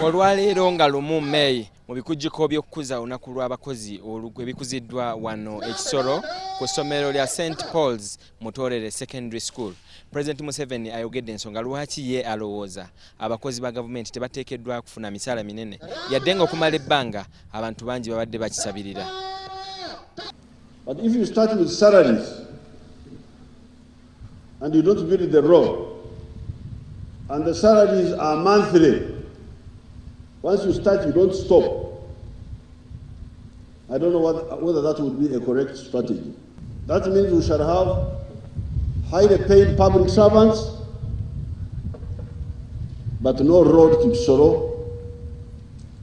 Olwaleero nga lumu May mu bikujjuko by'okukuza olunaku lw'abakozi ebikuziddwa wano Kisoro ku ssomero lya St Paul's Mutorere Secondary School. Pulezidenti Museveni ayogedde ensonga lwaki ye alowooza abakozi ba gavumenti tebateekeddwa kufuna misaala minene yadde nga okumala ebbanga abantu bangi babadde bakisabirira. But if you start with salaries and you don't build the road and the salaries are monthly, once you start, you don't stop. I don't know whether that would be a correct strategy. That means we shall have highly paid public servants, but no road to Kisoro,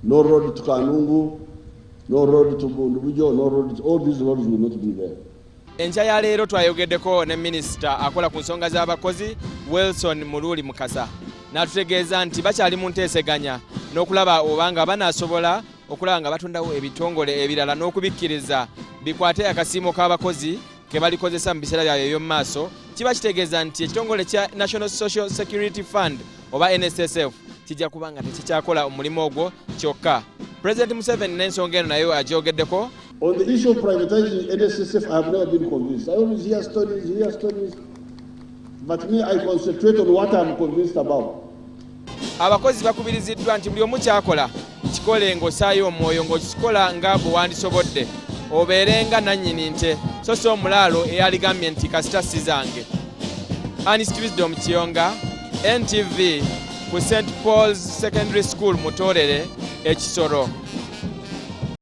no road to Kanungu, no road to Bugwanjuba, no road to, all these roads will not be there. Enkya ya leero twayogeddeko ne minisita akola ku nsonga z'abakozi Wilson Mululi Mukasa. N'atutegeeza nti bakyali mu nteeseganya n'okulaba obanga banaasobola okulaba nga batondawo ebitongole ebirala n'okubikkiriza bikwate akasiimo k'abakozi ke balikozesa mu biseera byabwe eby'omu maaso. Kiba kitegeeza nti ekitongole kya National Social Security Fund oba NSSF kijja kuba nga tekikyakola omulimu ogwo kyokka. Pulezidenti Museveni n'ensonga eno nayo agyogeddeko. On the issue of privatizing NSSF, I have never been convinced. I always hear stories, but me, I concentrate on what I'm convinced about. Abakozi bakubiriziddwa nti buli omu kyakola kikole ng'osaayo omwoyo ng'okikola nga bwe wandisobodde obeerenga nannyini nte so si omulaalo eyaligambye nti kasita si zange. Wisdom Kiyonga, NTV ku St Paul's Secondary School Mutorere, Kisoro.